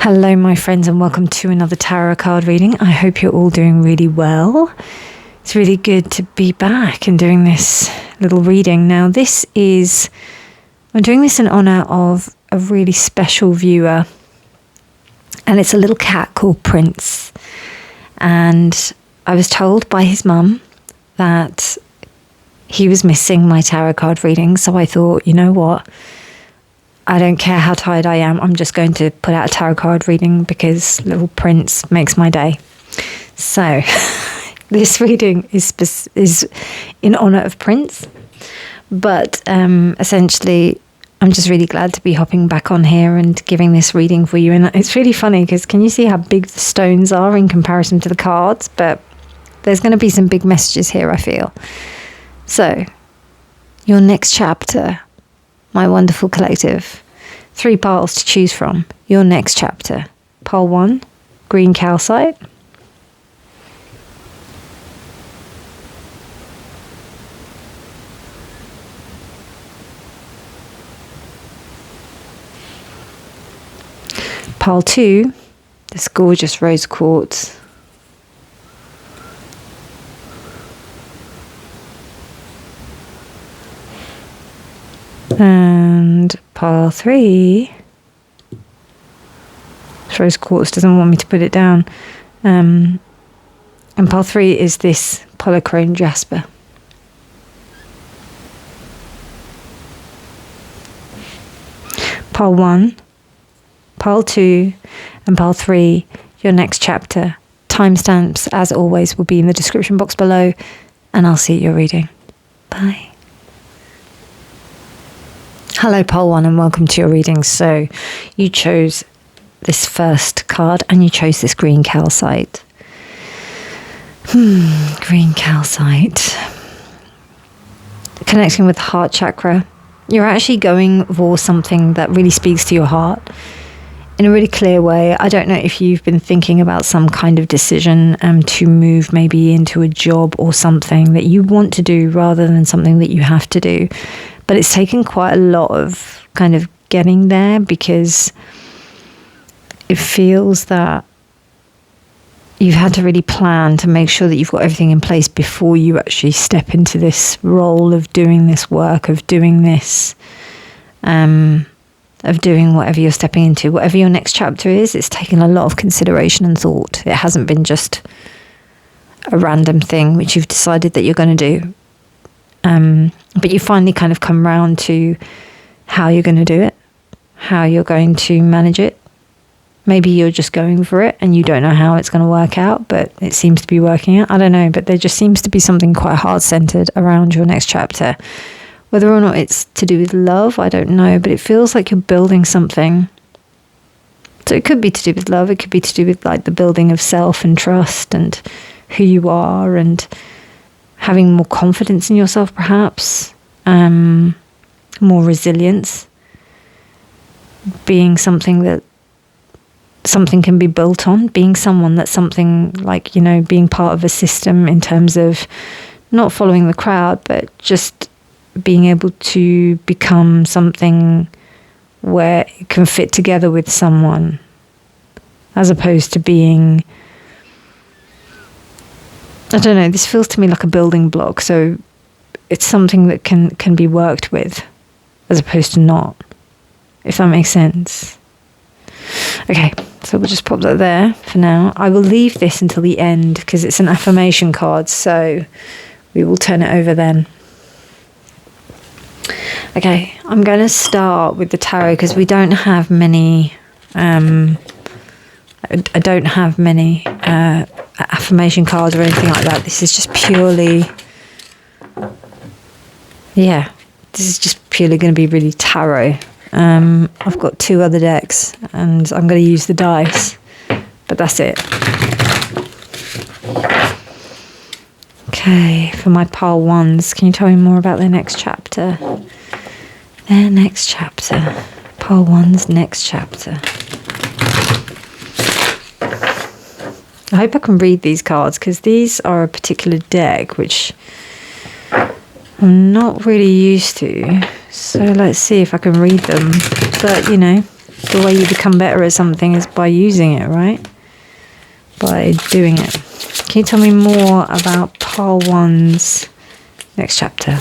Hello my friends and welcome to another tarot card reading. I hope you're all doing really well. It's really good to be back and doing this little reading. Now I'm doing this in honour of a really special viewer, and it's a little cat called Prince. And I was told by his mum that he was missing my tarot card reading, so I thought, you know what? I don't care how tired I am, I'm just going to put out a tarot card reading because little Prince makes my day. So this reading is in honour of Prince, but essentially I'm just really glad to be hopping back on here and giving this reading for you. And it's really funny because can you see how big the stones are in comparison to the cards? But there's going to be some big messages here, I feel. So, your next chapter, my wonderful collective. 3 piles to choose from. Your next chapter. Pile 1, green calcite. Pile 2, this gorgeous rose quartz. And pile 3, rose quartz doesn't want me to put it down. And pile 3 is this polychrome jasper. Pile 1, pile 2, and pile 3, your next chapter. Timestamps, as always, will be in the description box below, and I'll see your reading. Bye. Hello pile 1 and welcome to your reading. So you chose this first card and you chose this green calcite. Green calcite. Connecting with the heart chakra. You're actually going for something that really speaks to your heart in a really clear way. I don't know if you've been thinking about some kind of decision to move maybe into a job or something that you want to do rather than something that you have to do. But it's taken quite a lot of kind of getting there because it feels that you've had to really plan to make sure that you've got everything in place before you actually step into this role of doing this work, of doing this, of doing whatever you're stepping into. Whatever your next chapter is, it's taken a lot of consideration and thought. It hasn't been just a random thing which you've decided that you're going to do. But you finally kind of come round to how you're going to do it, how you're going to manage it. Maybe you're just going for it and you don't know how it's going to work out, but it seems to be working out. I don't know, but there just seems to be something quite heart-centered around your next chapter. Whether or not it's to do with love, I don't know, but it feels like you're building something. So it could be to do with love, it could be to do with like the building of self and trust and who you are and having more confidence in yourself, perhaps, more resilience, being something that something can be built on, being someone that something like, you know, being part of a system in terms of not following the crowd, but just being able to become something where it can fit together with someone, as opposed to being, I don't know, this feels to me like a building block. So it's something that can be worked with as opposed to not, if that makes sense. Okay, so we'll just pop that there for now. I will leave this until the end because it's an affirmation card, so we will turn it over then. Okay, I'm going to start with the tarot because we don't have many, I don't have many affirmation cards or anything like that. This is just purely, this is just purely going to be really tarot. I've got 2 other decks and I'm going to use the dice, but that's it. Okay, for my pile 1s, can you tell me more about their next chapter? Their next chapter. Pile 1's next chapter. I hope I can read these cards because these are a particular deck which I'm not really used to. So let's see if I can read them. But, you know, The way you become better at something is by using it, right? By doing it. Can you tell me more about pile 1's next chapter?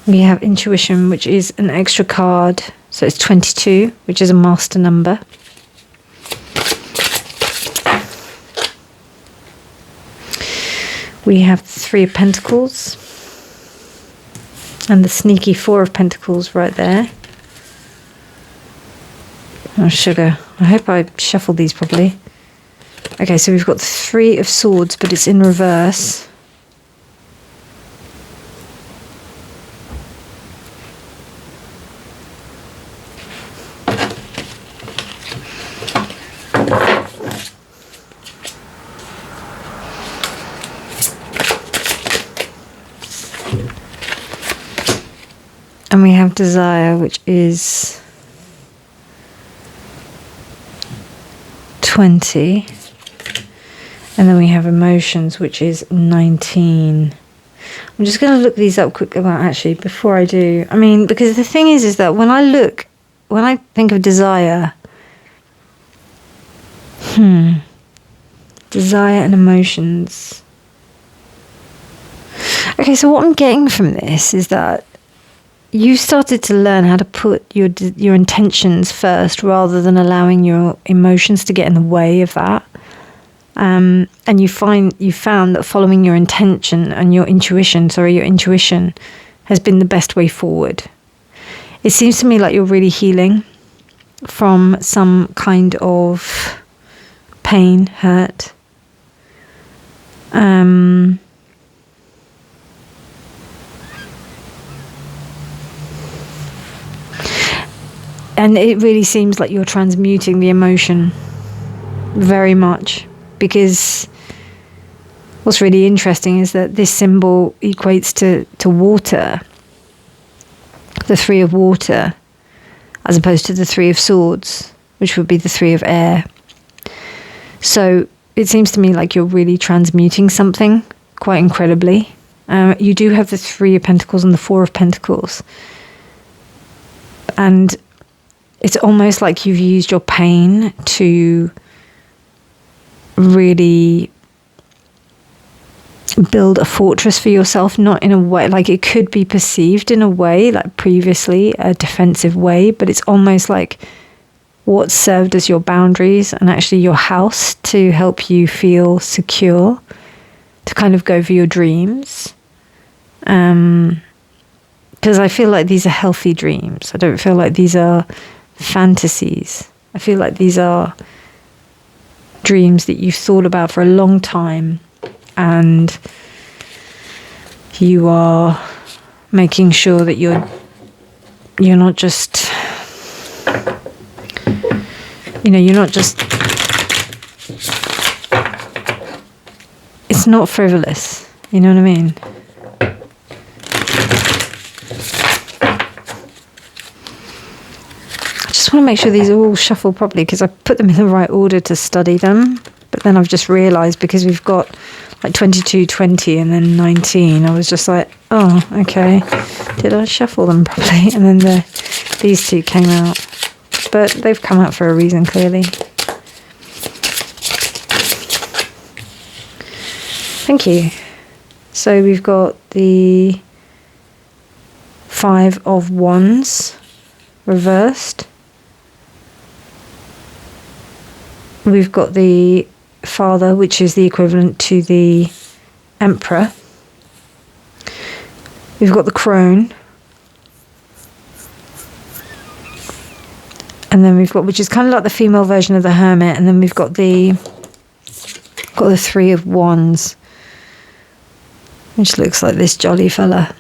We have intuition, which is an extra card. So it's 22, which is a master number. We have 3 of Pentacles. And the sneaky 4 of Pentacles right there. Oh, sugar. I hope I shuffled these properly. Okay, so we've got 3 of Swords, but it's in reverse. And we have desire, which is 20. And then we have emotions, which is 19. I'm just going to look these up quickly, well, actually, before I do. I mean, because the thing is that when I think of desire, desire and emotions. Okay, so what I'm getting from this is that you started to learn how to put your intentions first rather than allowing your emotions to get in the way of that. And you found that following your intention and your intuition has been the best way forward. It seems to me like you're really healing from some kind of pain, hurt. And it really seems like you're transmuting the emotion very much, because what's really interesting is that this symbol equates to water, the 3 of water, as opposed to the 3 of Swords, which would be the 3 of air. So it seems to me like you're really transmuting something quite incredibly. You do have the 3 of Pentacles and the 4 of Pentacles. And it's almost like you've used your pain to really build a fortress for yourself, not in a way, like it could be perceived in a way, like previously, a defensive way, but it's almost like what served as your boundaries and actually your house to help you feel secure, to kind of go for your dreams. Because I feel like these are healthy dreams. I don't feel like these are fantasies. I feel like these are dreams that you've thought about for a long time, and you are making sure that you're not just, you're not just, it's not frivolous, you know what I mean? I just want to make sure these are all shuffled properly, because I put them in the right order to study them, but then I've just realised, because we've got like 22, 20 and then 19, I was just like, oh, okay, did I shuffle them properly? And then these 2 came out, but they've come out for a reason, clearly. Thank you. So we've got the 5 of Wands reversed. We've got the Father, which is the equivalent to the Emperor. We've got the Crone. And then we've got, which is kind of like the female version of the Hermit, and then we've got the 3 of Wands, which looks like this jolly fella.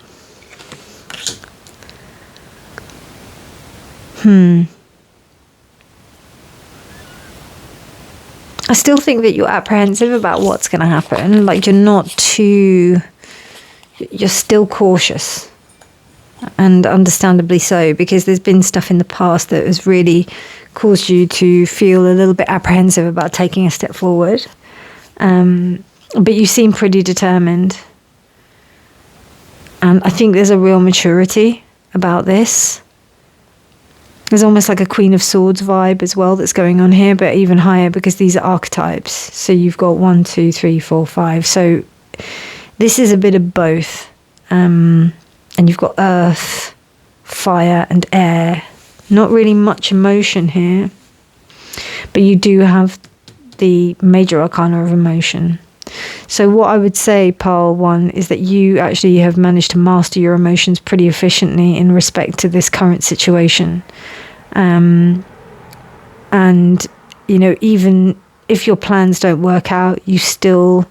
I still think that you're apprehensive about what's going to happen. Like you're still cautious, and understandably so, because there's been stuff in the past that has really caused you to feel a little bit apprehensive about taking a step forward. But you seem pretty determined. And I think there's a real maturity about this. There's almost like a Queen of Swords vibe as well that's going on here, but even higher because these are archetypes. So you've got 1, 2, 3, 4, 5. So this is a bit of both. And you've got earth, fire, and air. Not really much emotion here. But you do have the major arcana of emotion. So what I would say, Pile 1, is that you actually have managed to master your emotions pretty efficiently in respect to this current situation. And, you know, even if your plans don't work out, you still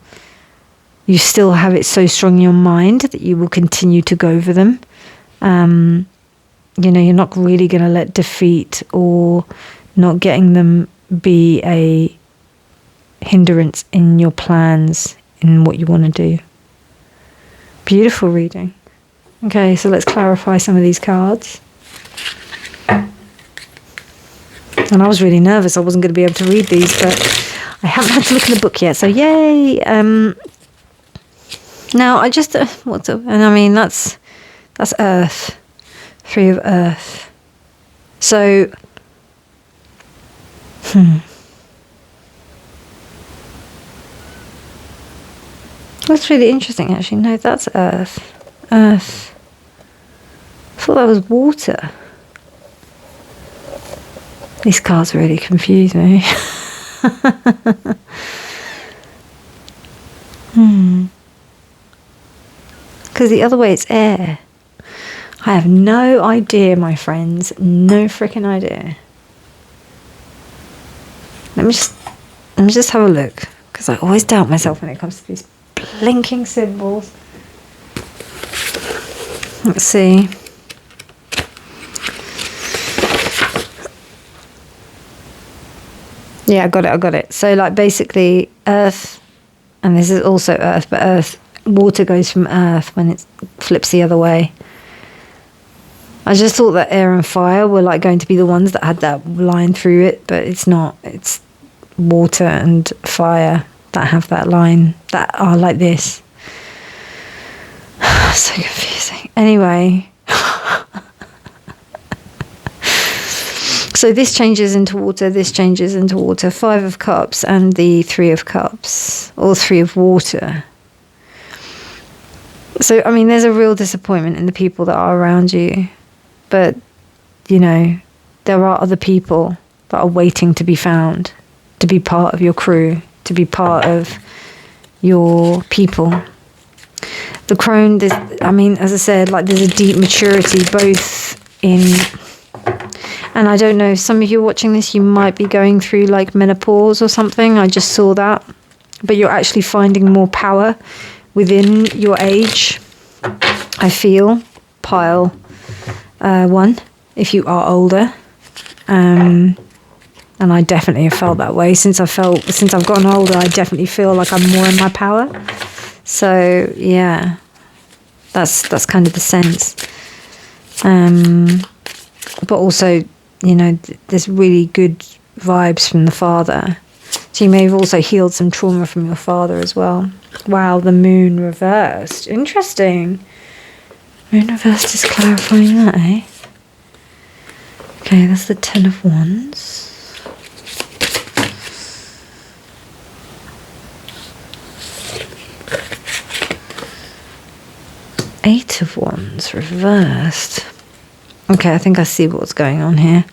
have it so strong in your mind that you will continue to go for them. You know, you're not really going to let defeat or not getting them be a hindrance in your plans, in what you want to do. Beautiful reading. Okay, so let's clarify some of these cards. And I was really nervous I wasn't going to be able to read these, but I haven't had to look in the book yet, so yay. Now I just and I mean that's earth, 3 of earth. So that's really interesting, actually. No, that's earth. Earth. I thought that was water. These cards really confuse me. Because the other way it's air. I have no idea, my friends. No freaking idea. Let me just have a look. Because I always doubt myself when it comes to these blinking symbols. Let's see. Yeah, I got it. So like basically earth, and this is also earth, but earth, water goes from earth when it flips the other way. I just thought that air and fire were like going to be the ones that had that line through it, but it's not. It's water and fire that have that line, that are like this. So confusing. Anyway. So this changes into water, this changes into water. 5 of Cups and the 3 of Cups, or 3 of water. So, I mean, there's a real disappointment in the people that are around you. But, you know, there are other people that are waiting to be found, to be part of your crew, to be part of your people. The crone, I mean, as I said, like there's a deep maturity both in... And I don't know, some of you watching this, you might be going through like menopause or something. I just saw that. But you're actually finding more power within your age. I feel, Pile 1, if you are older. And I definitely have felt that way. Since I've gotten older, I definitely feel like I'm more in my power. So, yeah, that's kind of the sense. But also, you know, there's really good vibes from the father. So you may have also healed some trauma from your father as well. Wow, the moon reversed. Interesting. Moon reversed is clarifying that, eh? Okay, that's the 10 of Wands. Eight of Wands reversed. Okay, I think I see what's going on here.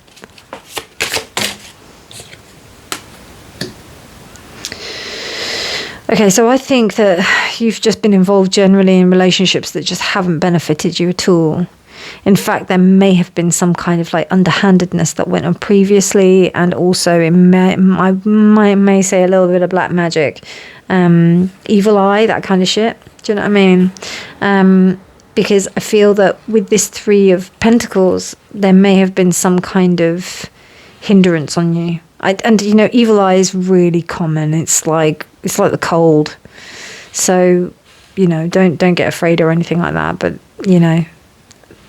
Okay, so I think that you've just been involved generally in relationships that just haven't benefited you at all. In fact, there may have been some kind of like underhandedness that went on previously, and also I may say a little bit of black magic, evil eye, that kind of shit. Do you know what I mean? Because I feel that with this 3 of Pentacles, there may have been some kind of hindrance on you. And you know, evil eye is really common. It's like the cold. So, you know, don't get afraid or anything like that. But you know,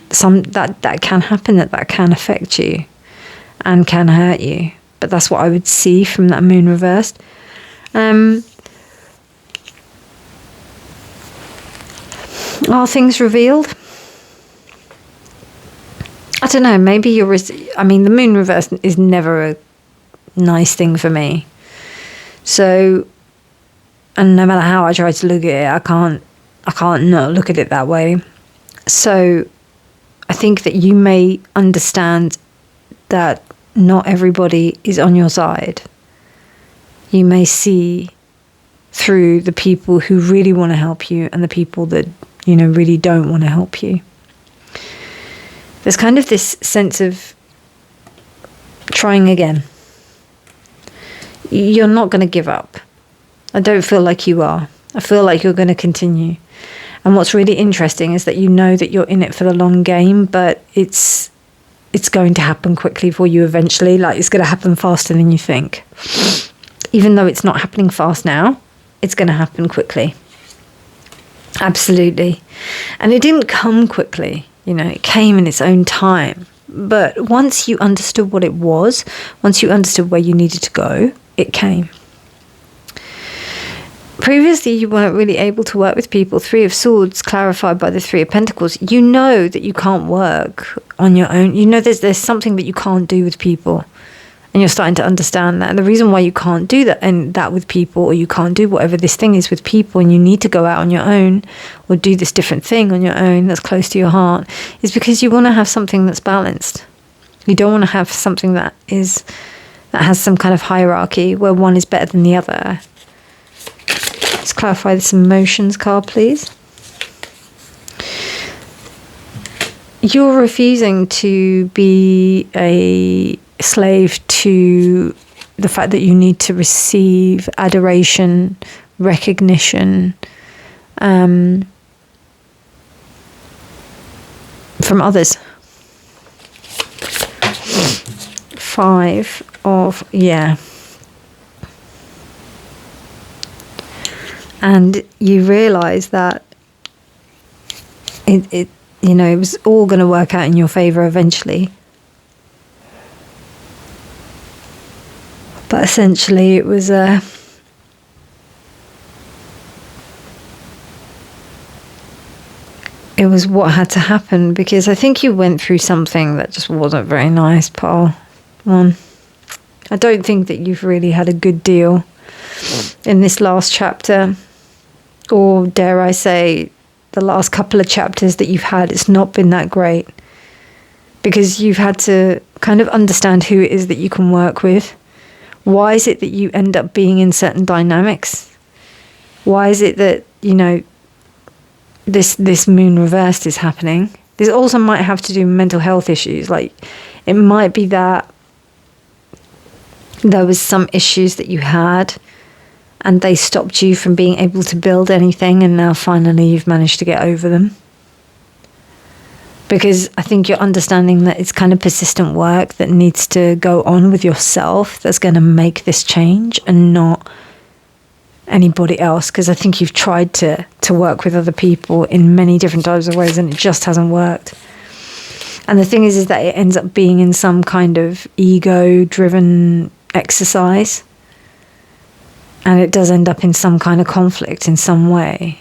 that can happen. That can affect you, and can hurt you. But that's what I would see from that moon reversed. Are things revealed? I don't know, maybe I mean, the moon reverse is never a nice thing for me. So, and no matter how I try to look at it, I can't not look at it that way. So, I think that you may understand that not everybody is on your side. You may see through the people who really want to help you and the people that, really don't want to help you. There's kind of this sense of trying again. You're not going to give up. I don't feel like you are. I feel like you're going to continue. And what's really interesting is that you know that you're in it for the long game, but it's going to happen quickly for you eventually. Like, it's going to happen faster than you think. Even though it's not happening fast now, it's going to happen quickly. Absolutely. And it didn't come quickly. It came in its own time. But once you understood what it was, once you understood where you needed to go, it came. Previously, you weren't really able to work with people. 3 of Swords clarified by the 3 of Pentacles. You know that you can't work on your own. You know there's something that you can't do with people. And you're starting to understand that. And the reason why you can't do that with people, or you can't do whatever this thing is with people, and you need to go out on your own or do this different thing on your own that's close to your heart, is because you want to have something that's balanced. You don't want to have something that has some kind of hierarchy where one is better than the other. Let's clarify this emotions card, please. You're refusing to be a slave to the fact that you need to receive adoration, recognition from others. 5 of, and you realize that it was all going to work out in your favor eventually. But essentially it was what had to happen, because I think you went through something that just wasn't very nice, Paul. I don't think that you've really had a good deal in this last chapter, or dare I say the last couple of chapters that you've had. It's not been that great, because you've had to kind of understand who it is that you can work with. Why is it that you end up being in certain dynamics? Why is it that, this moon reversed is happening? This also might have to do with mental health issues. Like, it might be that there was some issues that you had and they stopped you from being able to build anything, and now finally you've managed to get over them. Because I think you're understanding that it's kind of persistent work that needs to go on with yourself that's going to make this change, and not anybody else. Because I think you've tried to work with other people in many different types of ways and it just hasn't worked. And the thing is that it ends up being in some kind of ego-driven exercise. And it does end up in some kind of conflict in some way.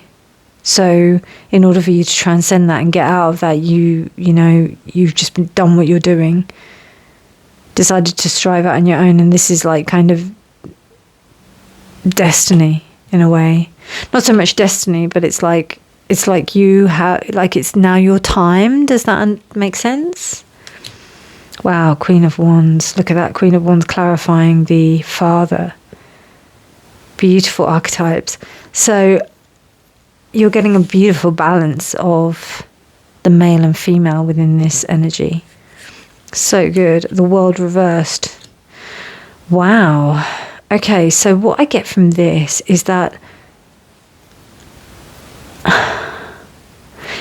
So in order for you to transcend that and get out of that, you've just done what you're doing, decided to strive out on your own, and this is like kind of destiny in a way. Not so much destiny, but it's like you have, like, it's now your time. Does that make sense? Wow, Queen of Wands. Look at that, Queen of Wands clarifying the father. Beautiful archetypes. So you're getting a beautiful balance of the male and female within this energy. So good. The world reversed. Wow. Okay, so what I get from this is that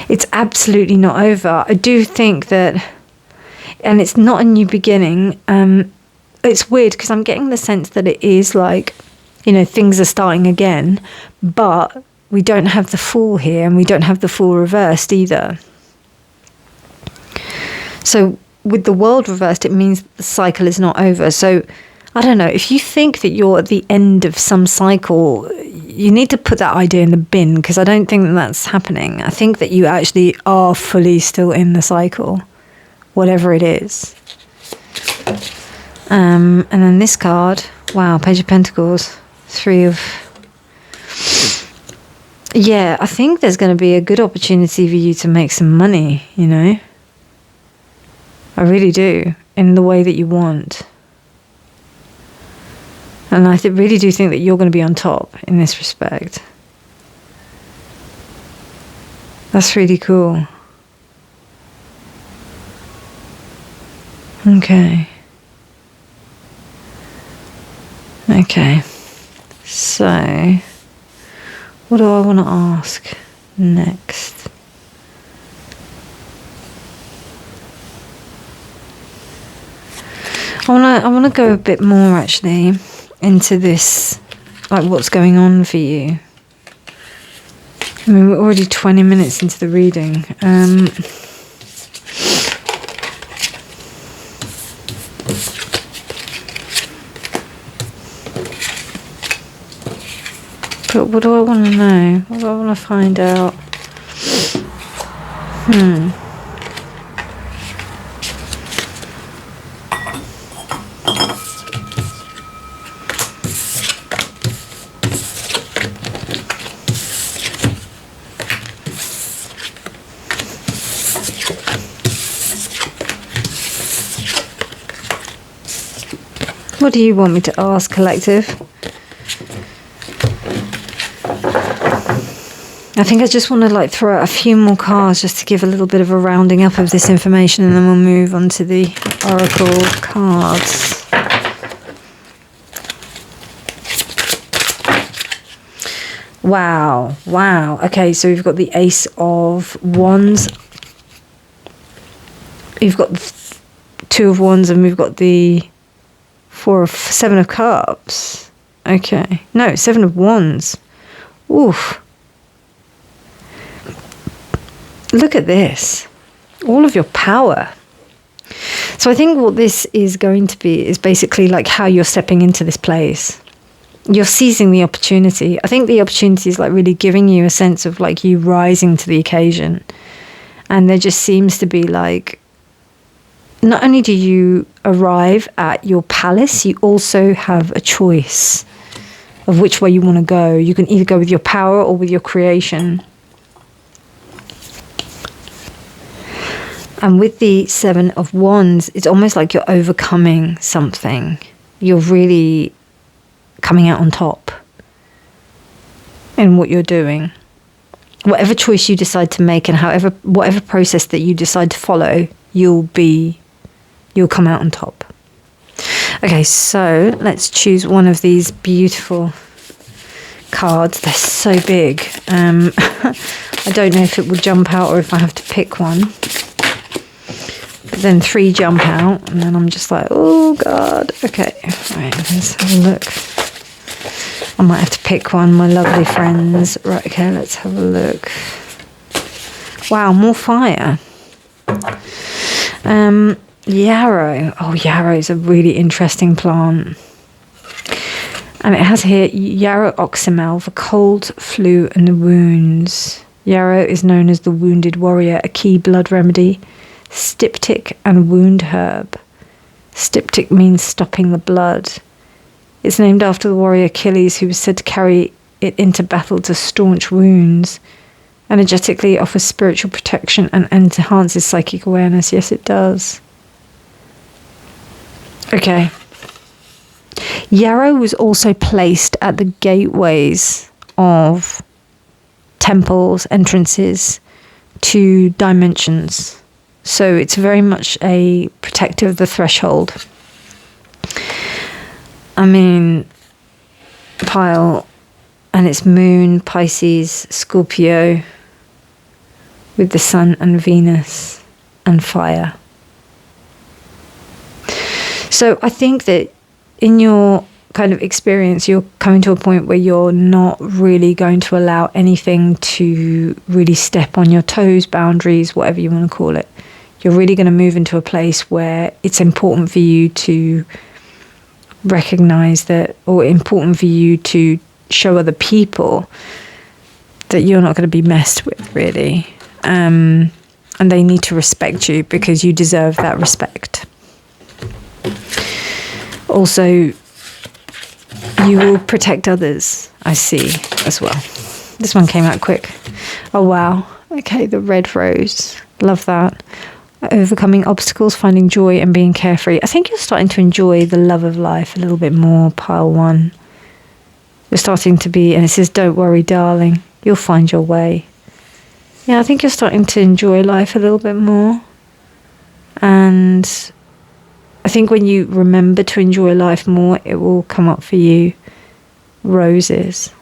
it's absolutely not over. I do think that, and it's not a new beginning. It's weird because I'm getting the sense that it is like, things are starting again, but we don't have the Fool here, and we don't have the Fool reversed either. So with the world reversed, it means the cycle is not over. So I don't know, if you think that you're at the end of some cycle, you need to put that idea in the bin, because I don't think that that's happening. I think that you actually are fully still in the cycle, whatever it is. And then this card, wow, Page of Pentacles, 3 of... Yeah, I think there's going to be a good opportunity for you to make some money, you know. I really do, in the way that you want. And I really do think that you're going to be on top in this respect. That's really cool. Okay. Okay. So, what do I want to ask next? I want to go a bit more actually into this, like what's going on for you. I mean, we're already 20 minutes into the reading. But what do I want to know? What do I want to find out? What do you want me to ask, collective? I think I just want to like throw out a few more cards just to give a little bit of a rounding up of this information, and then we'll move on to the Oracle cards. Wow, wow. Okay, so we've got the Ace of Wands. You've got the 2 of Wands, and we've got the 7 of Cups. Okay. No, 7 of Wands. Oof. Look at this. All of your power. So I think what this is going to be is basically like how you're stepping into this place. You're seizing the opportunity. I think the opportunity is like really giving you a sense of like you rising to the occasion. And there just seems to be like, not only do you arrive at your palace, you also have a choice of which way you want to go. You can either go with your power or with your creation. And with the 7 of Wands, it's almost like you're overcoming something. You're really coming out on top in what you're doing. Whatever choice you decide to make and whatever process that you decide to follow, you'll come out on top. Okay, so let's choose one of these beautiful cards. They're so big. I don't know if it will jump out or if I have to pick one. But then 3 jump out, and then I'm just like, oh God. Okay, right, let's have a look. I might have to pick one, my lovely friends. Right, okay, let's have a look. Wow, more fire. Yarrow. Oh, yarrow is a really interesting plant. And it has here yarrow oxymel for cold, flu and wounds. Yarrow is known as the wounded warrior, a key blood remedy, styptic and wound herb. Styptic means stopping the blood. It's named after the warrior Achilles, who was said to carry it into battle to staunch wounds. Energetically, it offers spiritual protection and enhances psychic awareness. Yes, it does. Okay. Yarrow was also placed at the gateways of temples, entrances to dimensions. So it's very much a protector of the threshold. I mean, pile, and it's moon, Pisces, Scorpio, with the sun and Venus and fire. So I think that in your kind of experience, you're coming to a point where you're not really going to allow anything to really step on your toes, boundaries, whatever you want to call it. You're really going to move into a place where it's important for you to recognize that, or important for you to show other people that you're not going to be messed with, really. And and they need to respect you because you deserve that respect. Also, you will protect others, I see, as well. This one came out quick. Oh, wow. Okay, the red rose. Love that. Overcoming obstacles, finding joy and being carefree. I think you're starting to enjoy the love of life a little bit more, pile 1. You're starting to be, and it says, don't worry, darling. You'll find your way. Yeah, I think you're starting to enjoy life a little bit more. And I think when you remember to enjoy life more, it will come up for you. Roses.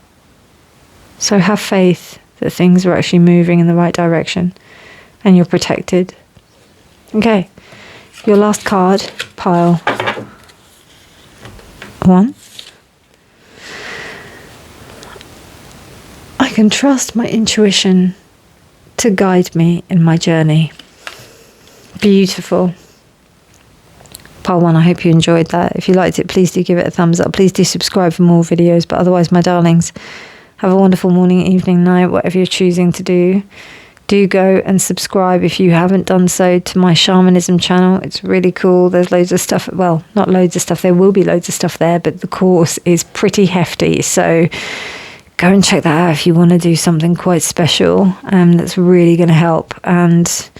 So have faith that things are actually moving in the right direction and you're protected. Okay, your last card, pile 1. I can trust my intuition to guide me in my journey. Beautiful. Pile 1, I hope you enjoyed that. If you liked it, please do give it a thumbs up. Please do subscribe for more videos. But otherwise, my darlings, have a wonderful morning, evening, night, whatever you're choosing to do. Do go and subscribe if you haven't done so to my shamanism channel. It's really cool. There's loads of stuff. Well, not loads of stuff. There will be loads of stuff there, but the course is pretty hefty. So go and check that out if you want to do something quite special. That's really going to help. And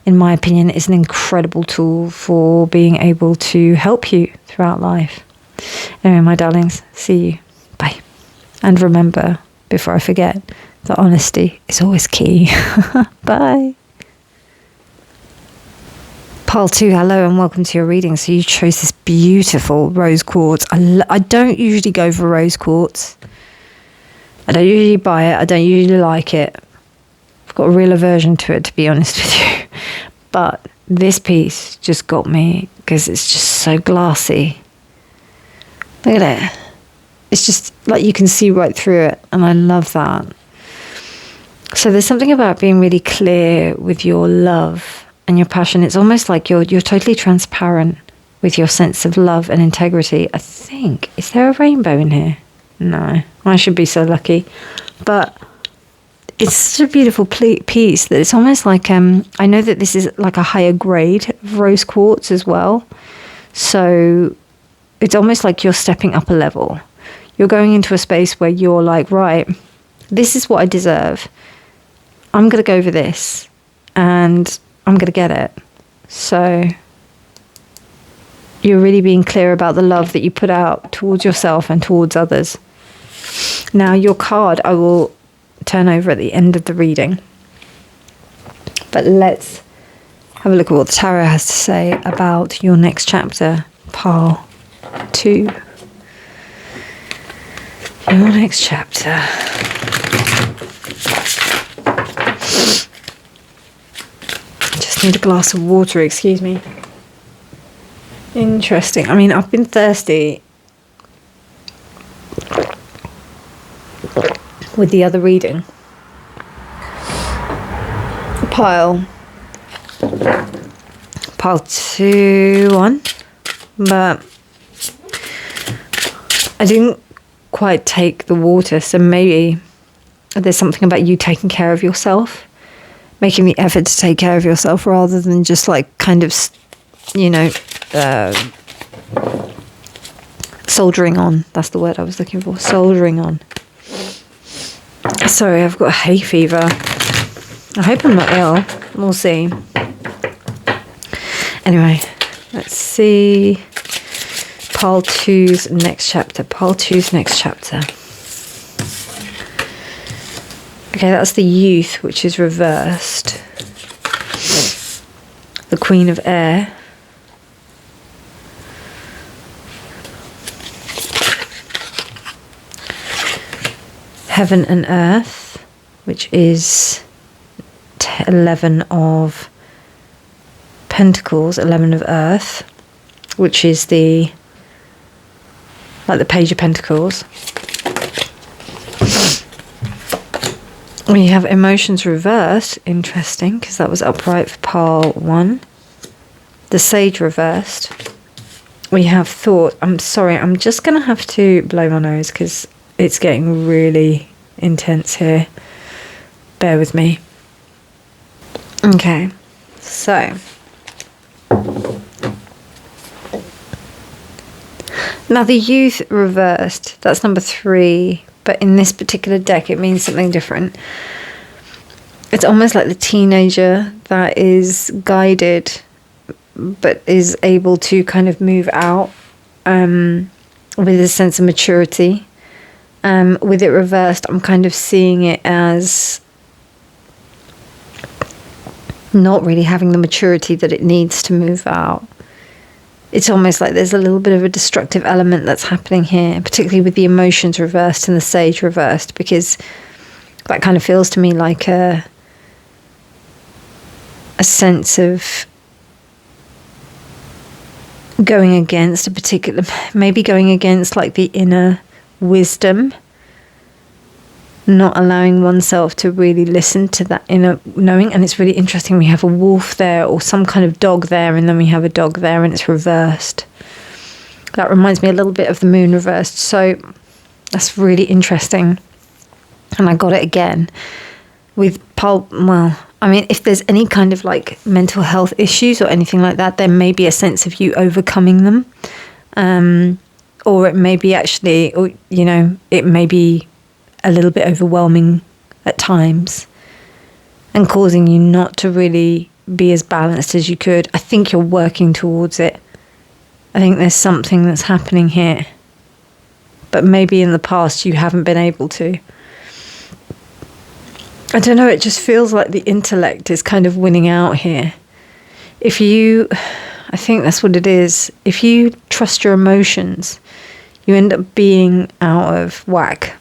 in my opinion, it's an incredible tool for being able to help you throughout life. Anyway, my darlings, see you. Bye. And remember, before I forget, that honesty is always key. Bye. Pile 2, hello and welcome to your reading. So you chose this beautiful rose quartz. I don't usually go for rose quartz. I don't usually buy it. I don't usually like it. I've got a real aversion to it, to be honest with you. But this piece just got me because it's just so glassy. Look at it. It's just like you can see right through it, and I love that. So there's something about being really clear with your love and your passion. It's almost like you're totally transparent with your sense of love and integrity. I think, is there a rainbow in here? No, I should be so lucky. But it's such a beautiful piece that it's almost like, I know that this is like a higher grade of rose quartz as well. So it's almost like you're stepping up a level. You're going into a space where you're like, right, this is what I deserve. I'm going to go for this and I'm going to get it. So you're really being clear about the love that you put out towards yourself and towards others. Now, your card I will turn over at the end of the reading. But let's have a look at what the tarot has to say about your next chapter, pile 2. Your next chapter. Just need a glass of water, excuse me. Interesting. I mean, I've been thirsty with the other reading. Pile 2, 1. But I didn't quite take the water, so maybe there's something about you taking care of yourself, making the effort to take care of yourself rather than just like kind of, you know, soldiering on. That's the word I was looking for. Soldiering on. Sorry, I've got hay fever. I hope I'm not ill. We'll see. Anyway, let's see. Pile 2's next chapter. Pile 2's next chapter. Okay, that's the youth, which is reversed. The Queen of Air. Heaven and Earth, which is 11 of Pentacles, 11 of Earth, which is the like the Page of Pentacles. We have emotions reversed, interesting, because that was upright for pile 1. The Sage reversed. We have thought. I'm sorry, I'm just going to have to blow my nose because it's getting really intense here. Bear with me. Okay, so now the youth reversed, that's number 3, but in this particular deck it means something different. It's almost like the teenager that is guided but is able to kind of move out with a sense of maturity. With it reversed, I'm kind of seeing it as not really having the maturity that it needs to move out. It's almost like there's a little bit of a destructive element that's happening here, particularly with the emotions reversed and the sage reversed, because that kind of feels to me like a sense of going against a particular, maybe going against like the inner wisdom, not allowing oneself to really listen to that inner knowing. And it's really interesting, we have a wolf there or some kind of dog there, and then we have a dog there and it's reversed. That reminds me a little bit of the moon reversed, so that's really interesting. And I got it again with well, I mean, if there's any kind of like mental health issues or anything like that, there may be a sense of you overcoming them, or it may be actually, or you know, it may be a little bit overwhelming at times and causing you not to really be as balanced as you could. I think you're working towards it. I think there's something that's happening here, but maybe in the past you haven't been able to. I don't know, it just feels like the intellect is kind of winning out here. I think that's what it is. If you trust your emotions, you end up being out of whack.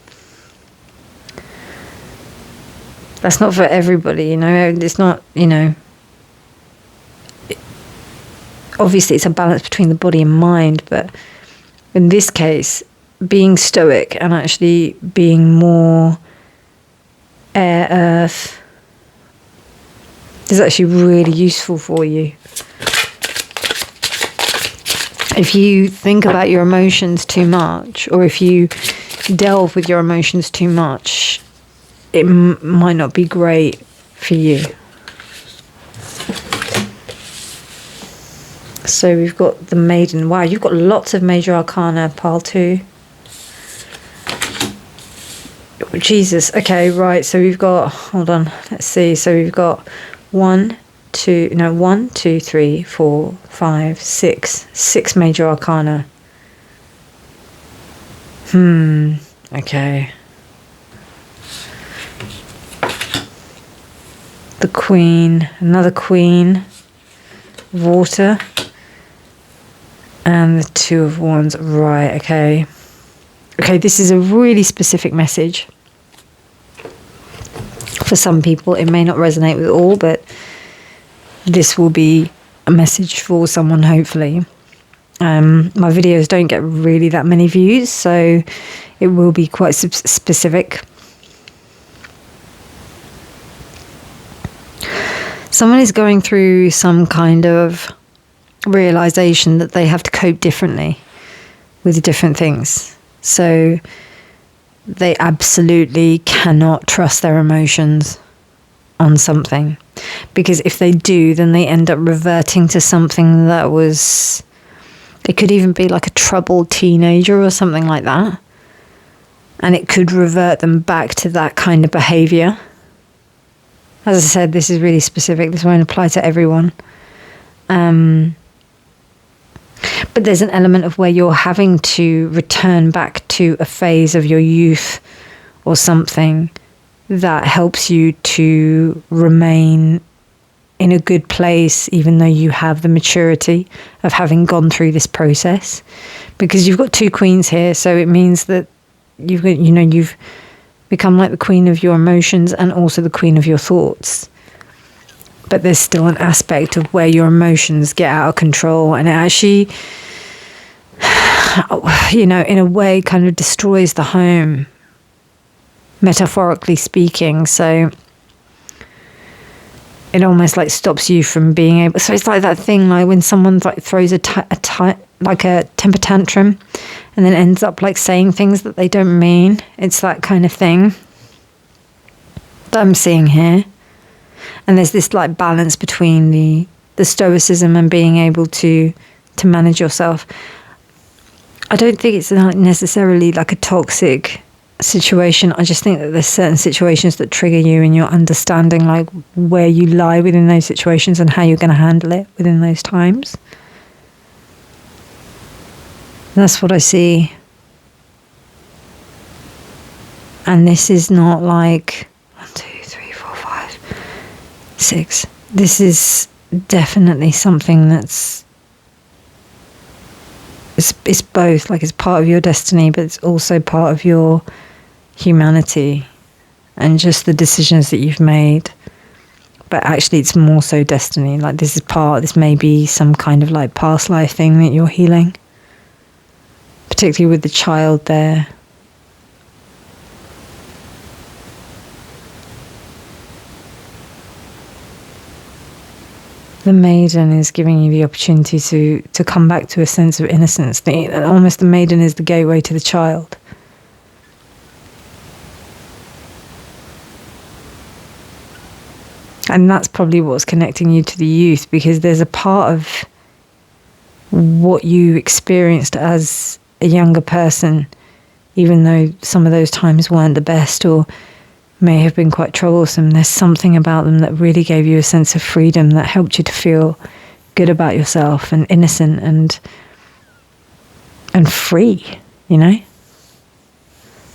That's not for everybody, you know. It's not, you know. Obviously, it's a balance between the body and mind, but in this case, being stoic and actually being more air, earth is actually really useful for you. If you think about your emotions too much, or if you delve with your emotions too much, it might not be great for you. So we've got the Maiden. Wow, you've got lots of major arcana, pile 2. Oh, Jesus. Okay, right. So we've got, hold on, let's see. So we've got 1, 2, 3, 4, 5, 6. 6 major arcana. Okay. The Queen, another Queen, water, and the 2 of Wands. Right, okay. Okay, this is a really specific message. For some people, it may not resonate with all, but this will be a message for someone, hopefully. My videos don't get really that many views, so it will be quite specific. Someone is going through some kind of realization that they have to cope differently with different things. So they absolutely cannot trust their emotions on something. Because if they do, then they end up reverting to something that was... It could even be like a troubled teenager or something like that. And it could revert them back to that kind of behavior. As I said, this is really specific. This won't apply to everyone. But there's an element of where you're having to return back to a phase of your youth or something that helps you to remain in a good place, even though you have the maturity of having gone through this process. Because you've got 2 queens here, so it means that you've become like the queen of your emotions and also the queen of your thoughts. But there's still an aspect of where your emotions get out of control, and it actually, in a way kind of destroys the home, metaphorically speaking. So it almost like stops you from being able. So it's like that thing, like when someone like throws a temper tantrum and then ends up like saying things that they don't mean. It's that kind of thing that I'm seeing here. And there's this like balance between the stoicism and being able to manage yourself. I don't think it's not necessarily like a toxic situation. I just think that there's certain situations that trigger you, and you're understanding like where you lie within those situations and how you're going to handle it within those times. That's what I see. And this is not like 1, 2, 3, 4, 5, 6. This is definitely something that's it's both, like it's part of your destiny, but it's also part of your humanity and just the decisions that you've made. But actually it's more so destiny. Like this may be some kind of like past life thing that you're healing, particularly with the child there. The maiden is giving you the opportunity to come back to a sense of innocence. Almost the maiden is the gateway to the child. And that's probably what's connecting you to the youth, because there's a part of what you experienced as a younger person, even though some of those times weren't the best or may have been quite troublesome, there's something about them that really gave you a sense of freedom, that helped you to feel good about yourself and innocent and free, you know?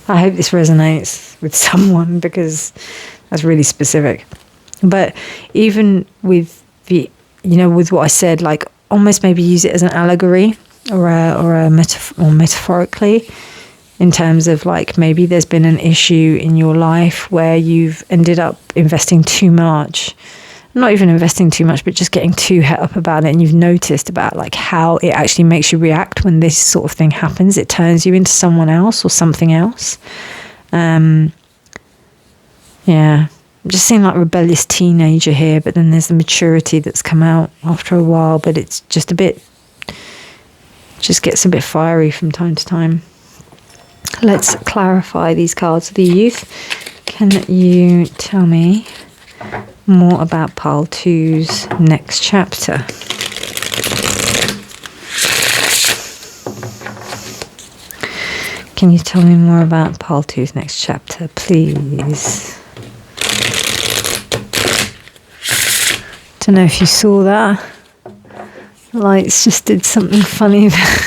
I hope this resonates with someone, because that's really specific. But even with with what I said, like almost maybe use it as an allegory or metaphorically, in terms of like maybe there's been an issue in your life where you've ended up investing too much, not even investing too much, but just getting too het up about it, and you've noticed about like how it actually makes you react when this sort of thing happens. It turns you into someone else or something else. Yeah, I'm just seeing like rebellious teenager here, but then there's the maturity that's come out after a while, but it's just gets a bit fiery from time to time. Let's clarify these cards. The youth, can you tell me more about Pile 2's next chapter? Can you tell me more about Pile 2's next chapter, please? Don't know if you saw that. The lights just did something funny there.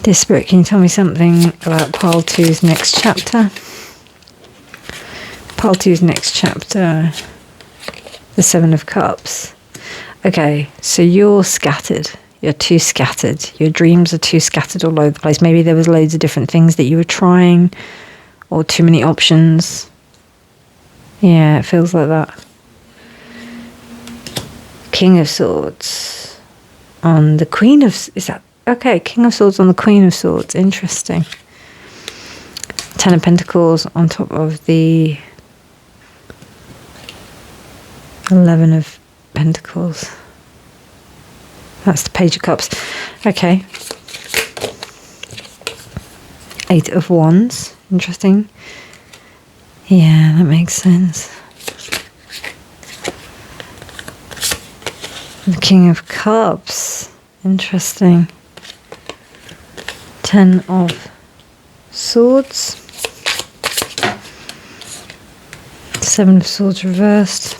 Dear Spirit, can you tell me something about Pile 2's next chapter? Pile 2's next chapter, the 7 of Cups. Okay, so you're scattered. You're too scattered. Your dreams are too scattered all over the place. Maybe there was loads of different things that you were trying, or too many options. Yeah, it feels like that. King of Swords on the Queen of... Is that... Okay, King of Swords on the Queen of Swords. Interesting. 10 of Pentacles on top of the 11 of Pentacles. That's the Page of Cups. Okay. 8 of Wands. Interesting. Yeah, that makes sense. The King of Cups. Interesting. 10 of Swords. 7 of Swords reversed.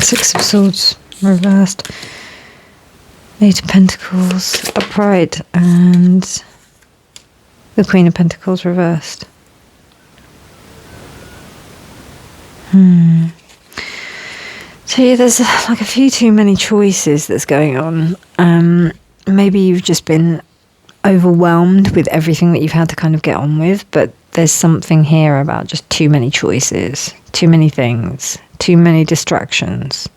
6 of Swords reversed. 8 of Pentacles upright, and the Queen of Pentacles reversed. So yeah, there's like a few too many choices that's going on. Maybe you've just been overwhelmed with everything that you've had to kind of get on with, but there's something here about just too many choices, too many things, too many distractions.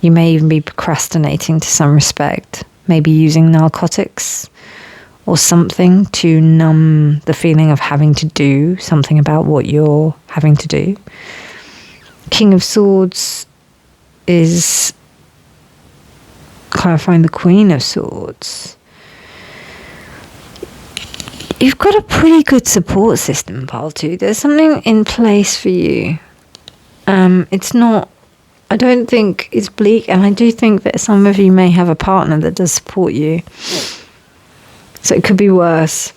You may even be procrastinating to some respect, maybe using narcotics or something to numb the feeling of having to do something about what you're having to do. King of Swords is clarifying the Queen of Swords. You've got a pretty good support system, pile 2. There's something in place for you. It's not, I don't think it's bleak, and I do think that some of you may have a partner that does support you. So it could be worse.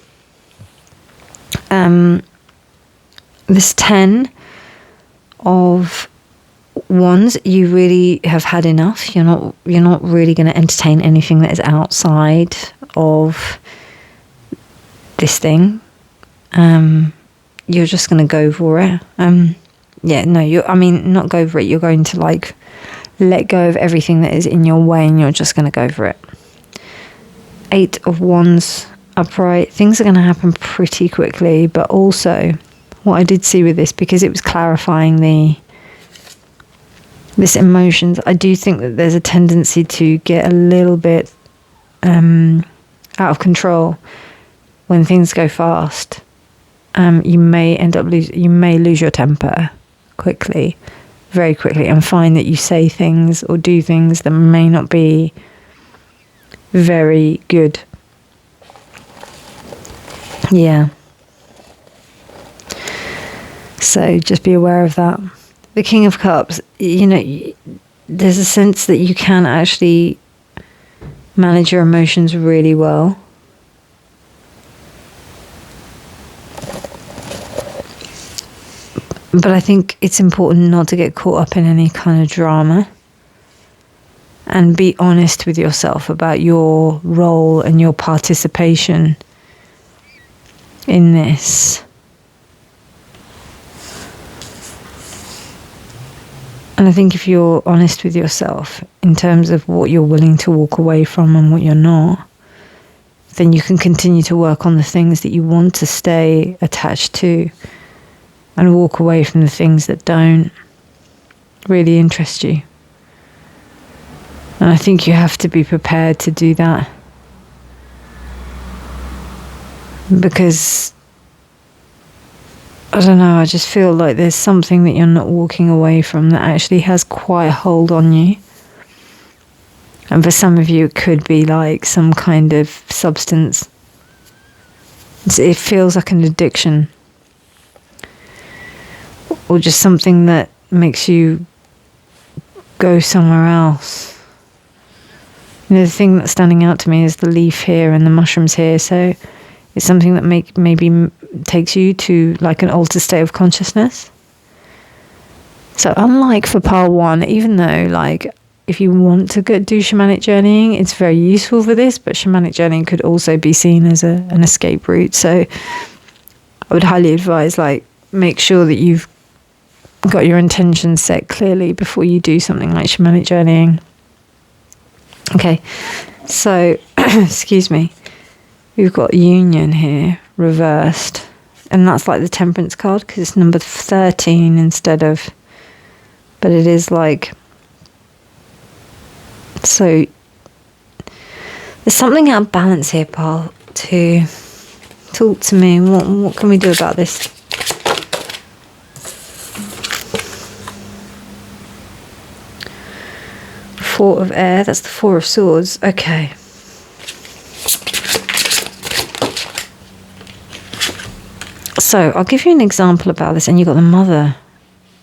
This 10 of Wands, you really have had enough. You're not really going to entertain anything that is outside of this thing. You're just going to go for it. Not go for it. You're going to like let go of everything that is in your way, and you're just going to go for it. 8 of Wands upright. Things are going to happen pretty quickly, but also what I did see with this, because it was clarifying this emotions, I do think that there's a tendency to get a little bit out of control when things go fast. You may lose your temper quickly, very quickly, and find that you say things or do things that may not be very good. Yeah. So just be aware of that. The King of Cups, there's a sense that you can actually manage your emotions really well. But I think it's important not to get caught up in any kind of drama, and be honest with yourself about your role and your participation in this. And I think if you're honest with yourself in terms of what you're willing to walk away from and what you're not, then you can continue to work on the things that you want to stay attached to, and walk away from the things that don't really interest you. And I think you have to be prepared to do that. Because, I don't know, I just feel like there's something that you're not walking away from that actually has quite a hold on you. And for some of you, it could be like some kind of substance. It feels like an addiction. Or just something that makes you go somewhere else. The thing that's standing out to me is the leaf here and the mushrooms here. So it's something that maybe takes you to like an altered state of consciousness. So unlike for pile 1, even though like if you want to do shamanic journeying, it's very useful for this, but shamanic journeying could also be seen as an escape route. So I would highly advise make sure that you've got your intentions set clearly before you do something like shamanic journeying. Okay, so excuse me, we've got Union here reversed, and that's like the Temperance card because it's number 13 instead of, but it is like, so there's something out of balance here, pal. To talk to me. What can we do about this? Four of Air, that's the 4 of Swords. Okay. So I'll give you an example about this, and you've got the Mother.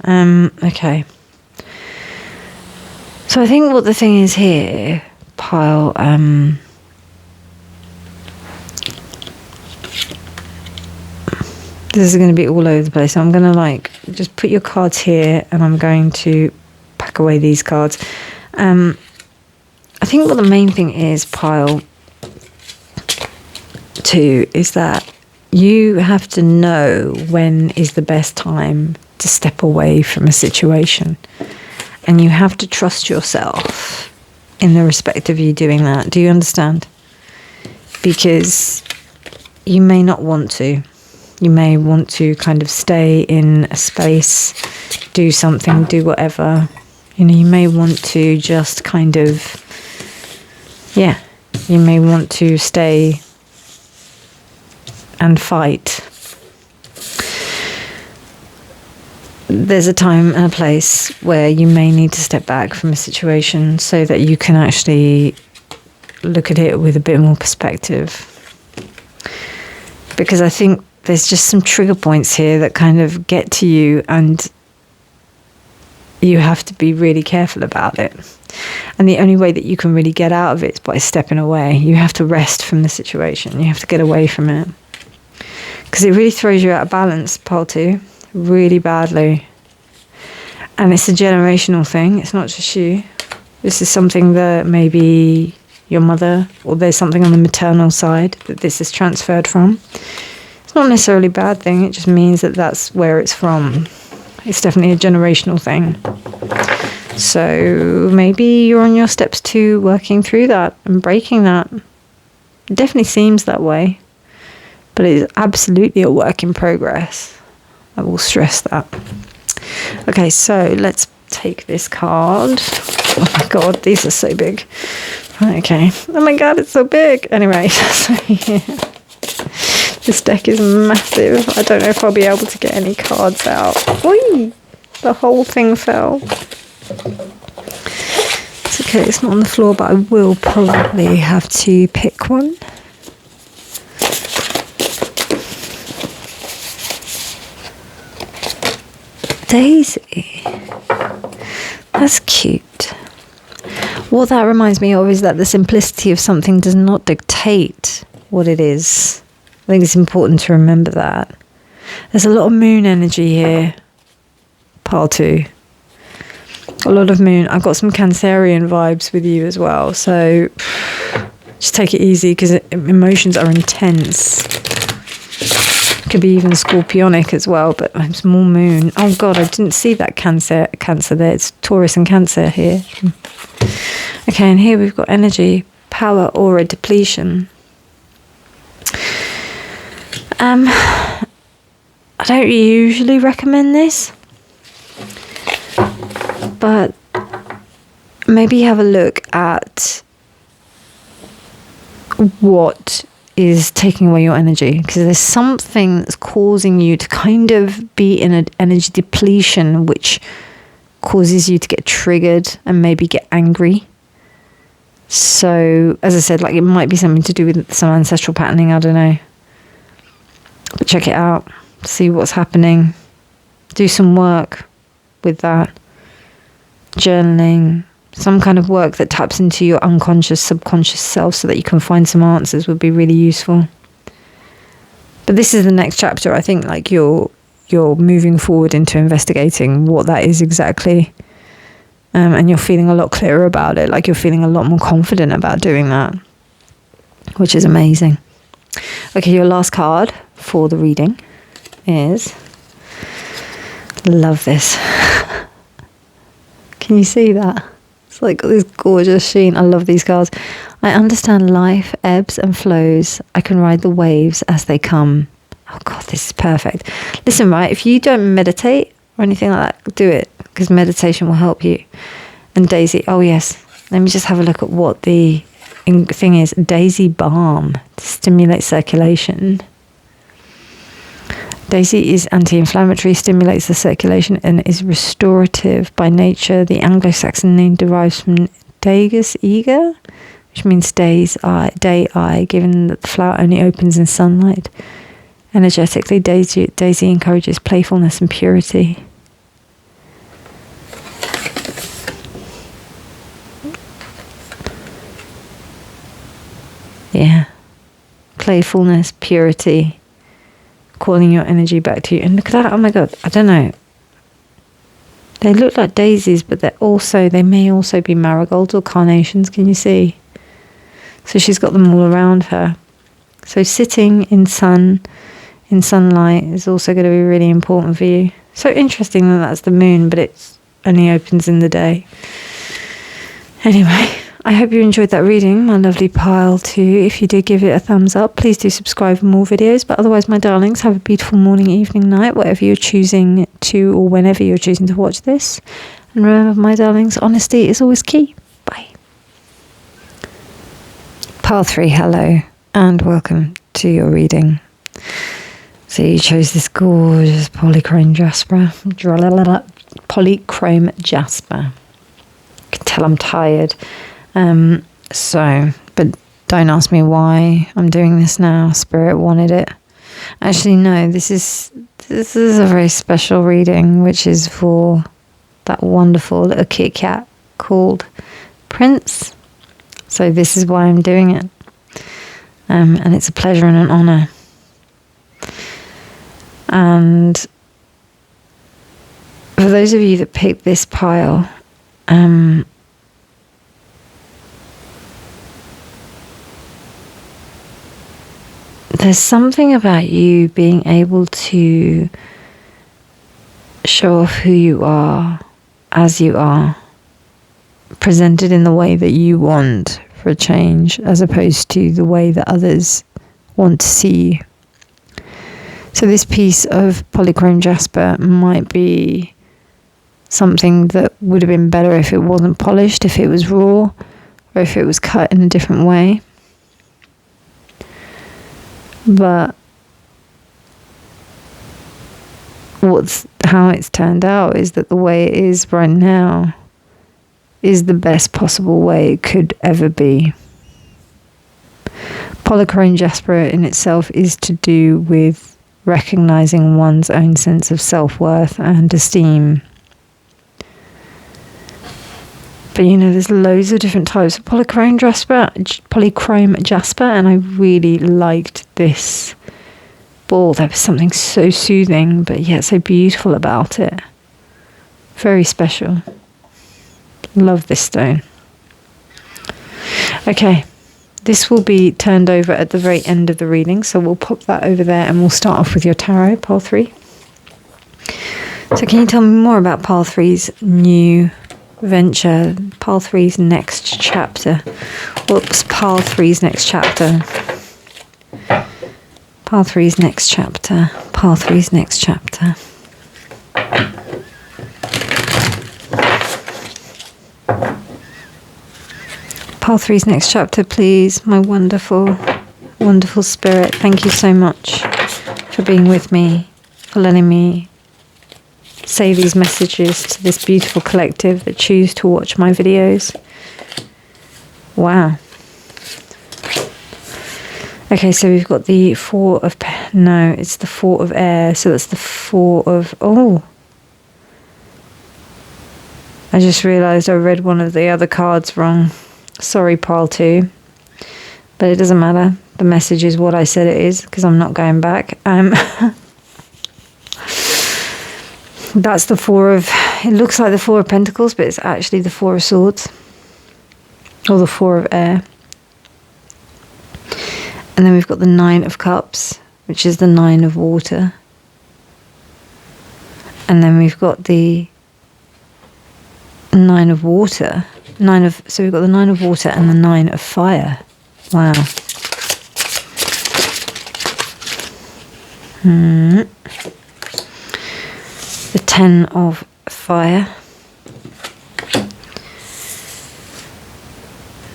Okay. So I think what the thing is here, pile, this is going to be all over the place. So I'm going to just put your cards here, and I'm going to pack away these cards. I think what the main thing is, pile 2, is that you have to know when is the best time to step away from a situation. And you have to trust yourself in the respect of you doing that. Do you understand? Because you may not want to. You may want to kind of stay in a space, do something, do whatever. You may want to just kind of, you may want to stay and fight. There's a time and a place where you may need to step back from a situation so that you can actually look at it with a bit more perspective. Because I think there's just some trigger points here that kind of get to you, and you have to be really careful about it. And the only way that you can really get out of it is by stepping away. You have to rest from the situation. You have to get away from it. Because it really throws you out of balance, pile 2, really badly. And it's a generational thing. It's not just you. This is something that maybe your mother, or there's something on the maternal side that this is transferred from. It's not necessarily a bad thing. It just means that that's where it's from. It's definitely a generational thing. So maybe you're on your steps to working through that and breaking that. It definitely seems that way. But it is absolutely a work in progress. I will stress that. Okay, so let's take this card. Oh my god, these are so big. Okay. Oh my god, it's so big. Anyway, so yeah. This deck is massive. I don't know if I'll be able to get any cards out. Oi! The whole thing fell. It's okay, it's not on the floor, but I will probably have to pick one. Daisy. That's cute. What that reminds me of is that the simplicity of something does not dictate what it is. I think it's important to remember that. There's a lot of moon energy here. Pile 2. A lot of moon. I've got some Cancerian vibes with you as well. So just take it easy because emotions are intense. Could be even Scorpionic as well, but it's more moon. Oh god, I didn't see that Cancer there. It's Taurus and Cancer here. Okay, and here we've got energy, power, aura, depletion. I don't usually recommend this, but maybe have a look at what is taking away your energy, because there's something that's causing you to kind of be in an energy depletion, which causes you to get triggered and maybe get angry. So, as I said, like it might be something to do with some ancestral patterning, I don't know. But check it out, see what's happening, do some work with that, journaling, some kind of work that taps into your unconscious, subconscious self so that you can find some answers would be really useful. But this is the next chapter. I think like you're moving forward into investigating what that is exactly. And you're feeling a lot clearer about it. Like you're feeling a lot more confident about doing that, which is amazing. Okay, your last card for the reading is, love this. Can you see that? It's like this gorgeous sheen. I love these cards. I understand life ebbs and flows. I can ride the waves as they come. Oh god, this is perfect. Listen, right, if you don't meditate or anything like that, do it, because meditation will help you. And Daisy, oh yes, let me just have a look at what the thing is. Daisy balm to stimulate circulation. Daisy is anti-inflammatory, stimulates the circulation, and is restorative by nature. The Anglo-Saxon name derives from Dagus eager, which means day eye, given that the flower only opens in sunlight. Energetically, Daisy encourages playfulness and purity. Yeah. Playfulness, purity, calling your energy back to you. And look at that. Oh my god, I don't know. They look like daisies, but they may also be marigolds or carnations. Can you see? So she's got them all around her. So sitting in sunlight is also going to be really important for you. So interesting that that's the moon, but it only opens in the day. Anyway, I hope you enjoyed that reading, my lovely pile 2. If you did, give it a thumbs up. Please do subscribe for more videos. But otherwise, my darlings, have a beautiful morning, evening, night, whatever you're choosing to, or whenever you're choosing to watch this. And remember, my darlings, honesty is always key. Bye. Pile 3, hello, and welcome to your reading. So you chose this gorgeous polychrome jasper. Polychrome jasper. You can tell I'm tired. So But don't ask me why I'm doing this now. Spirit wanted it. Actually, no, this is a very special reading, which is for that wonderful little Kit Kat called Prince. So this is why I'm doing it. And it's a pleasure and an honour. And for those of you that picked this pile, there's something about you being able to show off who you are as you are, presented in the way that you want for a change, as opposed to the way that others want to see you. So this piece of polychrome jasper might be something that would have been better if it wasn't polished, if it was raw, or if it was cut in a different way. But how it's turned out is that the way it is right now is the best possible way it could ever be. Polychrome jasper in itself is to do with recognizing one's own sense of self-worth and esteem. But you know, there's loads of different types of polychrome jasper, and I really liked this ball. There was something so soothing, but yet so beautiful about it. Very special. Love this stone. Okay, this will be turned over at the very end of the reading, so we'll pop that over there and we'll start off with your tarot, pile 3. So can you tell me more about pile 3's new venture, pile 3's next chapter? Whoops, pile 3's next chapter. Pile 3's next chapter. Pile 3's next chapter. Pile 3's next chapter, please, my wonderful, wonderful spirit. Thank you so much for being with me, for letting me say these messages to this beautiful collective that choose to watch my videos. Wow. Okay, so we've got the 4 of... No, it's the 4 of air. So that's the 4 of... Oh. I just realised I read one of the other cards wrong. Sorry, pile 2. But it doesn't matter. The message is what I said it is, because I'm not going back. That's the 4 of... It looks like the 4 of Pentacles, but it's actually the 4 of Swords. Or the 4 of air. And then we've got the 9 of Cups, which is the 9 of water. And then we've got the 9 of water. So we've got the 9 of water and the 9 of fire. Wow. The 10 of fire.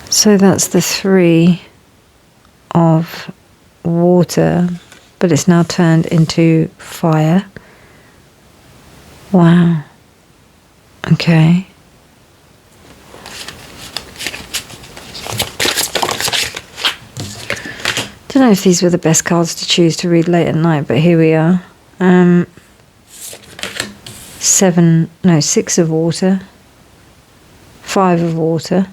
So that's the 3 of water, but it's now turned into fire. Wow. Okay. Don't know if these were the best cards to choose to read late at night, but here we are. 6 of water, 5 of water,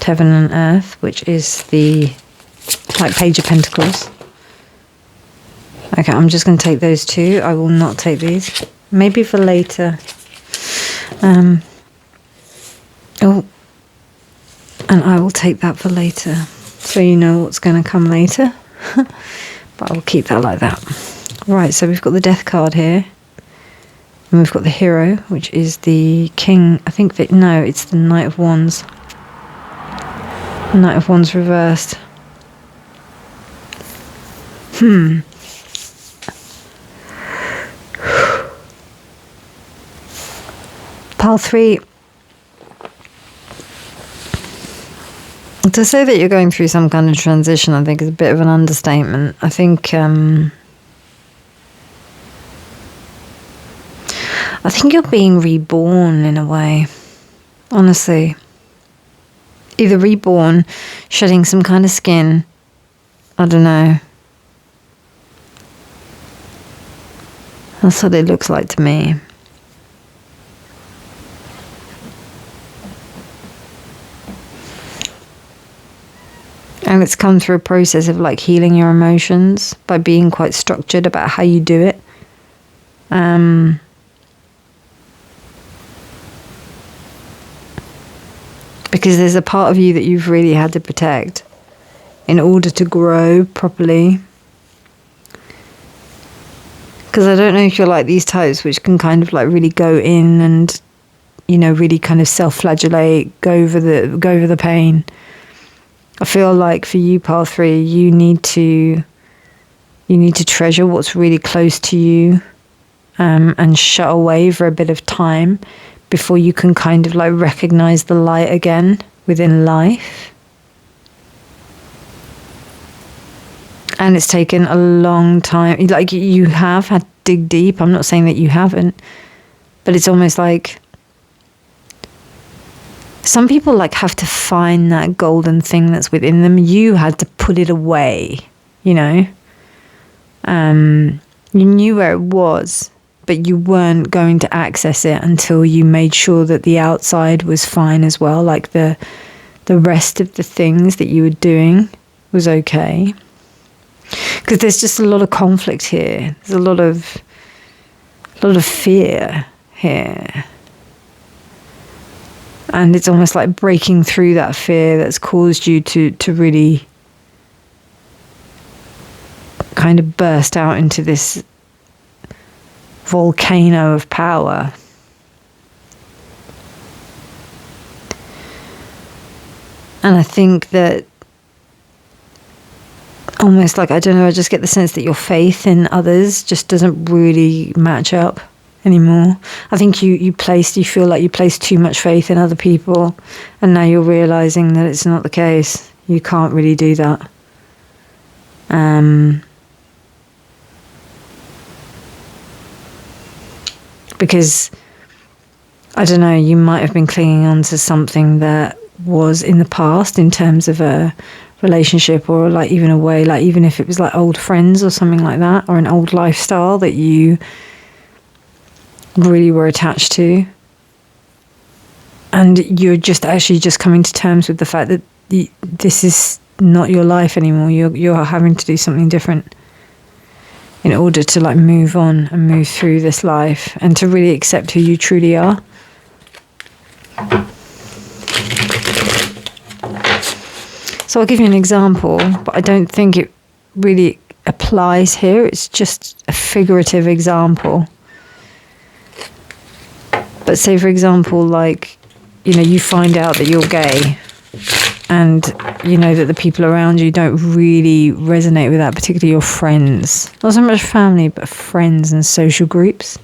Heaven and Earth, which is the Page of Pentacles. Okay, I'm just going to take those 2. I will not take these. Maybe for later. And I will take that for later, so you know what's going to come later. But I will keep that like that. Right, so we've got the Death card here. And we've got the Hero, which is the King. I think that... No, it's the Knight of Wands. Knight of Wands reversed. Pile 3. To say that you're going through some kind of transition, I think is a bit of an understatement. I think you're being reborn in a way. honestly. Either reborn, shedding some kind of skin, I don't know. That's what it looks like to me. And it's come through a process of like healing your emotions by being quite structured about how you do it. Because there's a part of you that you've really had to protect in order to grow properly. Because I don't know if you're like these types which can kind of like really go in and, you know, really kind of self-flagellate, go over the pain. I feel like for you, Pile 3, you need to treasure what's really close to you, and shut away for a bit of time before you can kind of like recognize the light again within life. And it's taken a long time. Like, you have had to dig deep. I'm not saying that you haven't, but it's almost like some people like have to find that golden thing that's within them. You had to put it away, you know. You knew where it was, but you weren't going to access it until you made sure that the outside was fine as well. Like the rest of the things that you were doing was okay. Because there's just a lot of conflict here. There's a lot of fear here. And it's almost like breaking through that fear that's caused you to really kind of burst out into this volcano of power. And I think that almost like, I don't know, I just get the sense that your faith in others just doesn't really match up anymore. I think you feel like you place too much faith in other people, and now you're realizing that it's not the case. You can't really do that. Because, I don't know, you might have been clinging on to something that was in the past in terms of a relationship, or like even a way, like even if it was like old friends or something like that, or an old lifestyle that you really were attached to, and you're just actually just coming to terms with the fact that this is not your life anymore. You're having to do something different in order to like move on and move through this life and to really accept who you truly are. So I'll give you an example, but I don't think it really applies here. It's just a figurative example. But say, for example, like, you know, you find out that you're gay, and you know that the people around you don't really resonate with that, particularly your friends. Not so much family, but friends and social groups.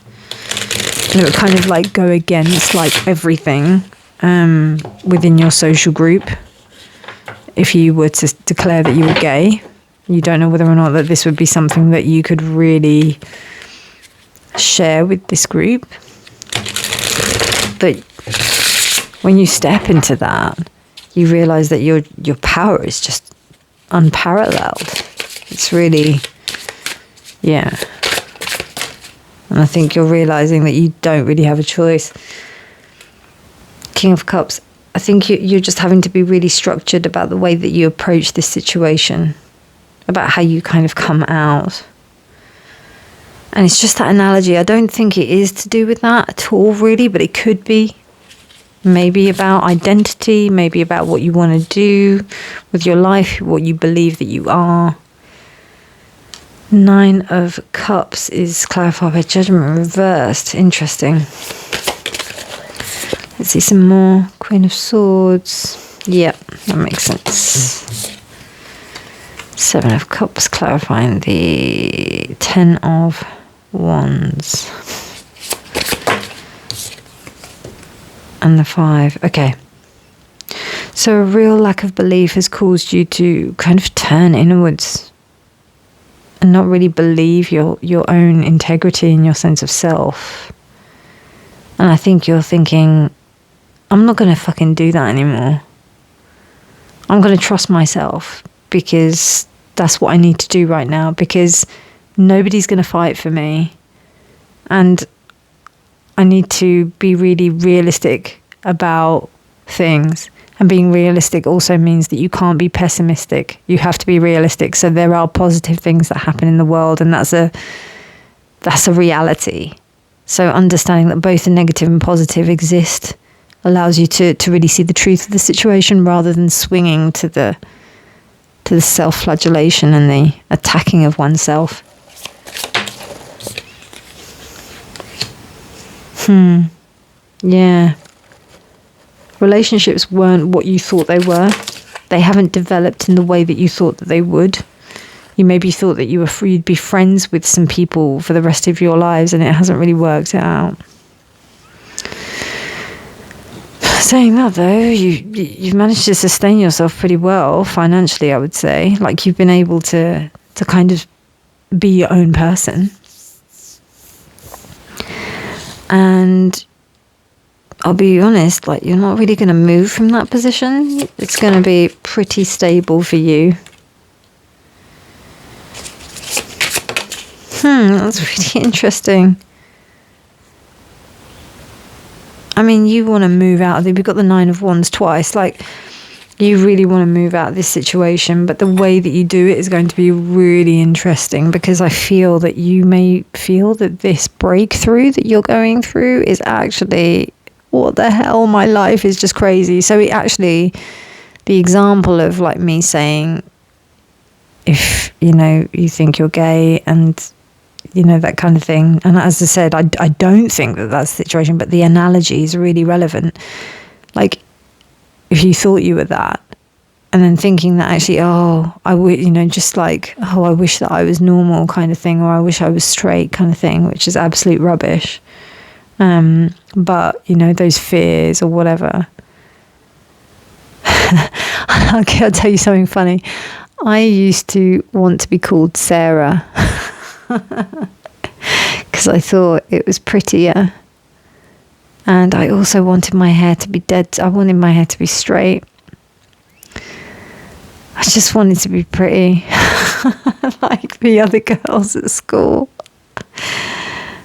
And it would kind of like go against like everything within your social group. If you were to declare that you were gay, you don't know whether or not that this would be something that you could really share with this group. But when you step into that, you realize that your power is just unparalleled. It's really, yeah. And I think you're realizing that you don't really have a choice. King of Cups, I think you're just having to be really structured about the way that you approach this situation, about how you kind of come out. And it's just that analogy. I don't think it is to do with that at all, really, but it could be. Maybe about identity, maybe about what you want to do with your life, what you believe that you are. 9 of Cups is clarified by Judgment reversed. Interesting. Let's see some more. Queen of Swords. Yep, that makes sense. 7 of Cups clarifying the 10 of Wands. And the 5. Okay. So a real lack of belief has caused you to kind of turn inwards and not really believe your own integrity and your sense of self. And I think you're thinking, I'm not going to fucking do that anymore. I'm going to trust myself, because that's what I need to do right now, because nobody's going to fight for me. And I need to be really realistic about things. And being realistic also means that you can't be pessimistic. You have to be realistic. So there are positive things that happen in the world, and that's a reality. So understanding that both the negative and positive exist allows you to really see the truth of the situation, rather than swinging to the self-flagellation and the attacking of oneself. Yeah. Relationships weren't what you thought they were. They haven't developed in the way that you thought that they would. You maybe thought that you'd be friends with some people for the rest of your lives, and it hasn't really worked out. Saying that though, you've managed to sustain yourself pretty well financially, I would say. Like, you've been able to kind of be your own person. And I'll be honest, like, you're not really going to move from that position. It's going to be pretty stable for you. That's really interesting. I mean, you want to move out of it. We've got the 9 of Wands twice. Like, you really want to move out of this situation, but the way that you do it is going to be really interesting, because I feel that you may feel that this breakthrough that you're going through is actually, what the hell, my life is just crazy. So it actually, the example of like me saying, if, you think you're gay and, that kind of thing. And as I said, I don't think that that's the situation, but the analogy is really relevant. Like, if you thought you were that, and then thinking that actually, I would, just like, I wish that I was normal kind of thing, or I wish I was straight kind of thing, which is absolute rubbish. But, those fears or whatever. Okay, I'll tell you something funny. I used to want to be called Sarah. Because I thought it was prettier. And I also wanted my hair to be dead. I wanted my hair to be straight. I just wanted to be pretty. Like the other girls at school.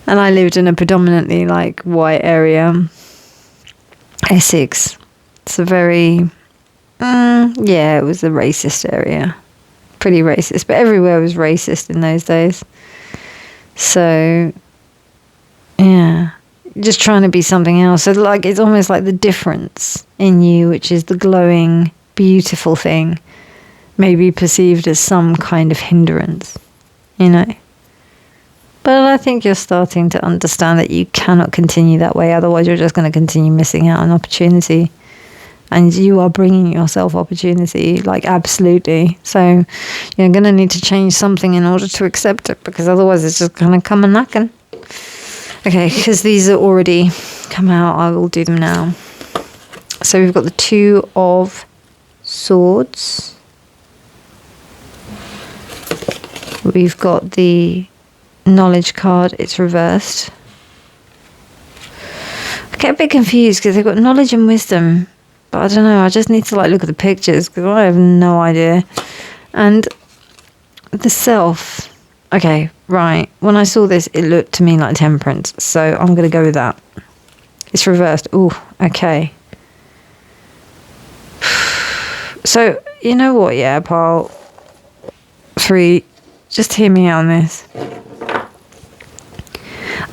And I lived in a predominantly like white area. Essex. It's a very, it was a racist area. Pretty racist. But everywhere was racist in those days. So, yeah. Just trying to be something else. So like, it's almost like the difference in you, which is the glowing, beautiful thing, may be perceived as some kind of hindrance, But I think you're starting to understand that you cannot continue that way. Otherwise, you're just going to continue missing out on opportunity. And you are bringing yourself opportunity, like, absolutely. So you're going to need to change something in order to accept it, because otherwise it's just going to come a knocking. Okay, because these are already come out, I will do them now. So we've got the 2 of Swords. We've got the Knowledge card, it's reversed. I get a bit confused because they've got Knowledge and Wisdom. But I don't know, I just need to like look at the pictures because I have no idea. And the Self. Okay, right. When I saw this, it looked to me like Temperance. So I'm going to go with that. It's reversed. Ooh, okay. So, you know what, yeah, pal? 3, just hear me out on this. I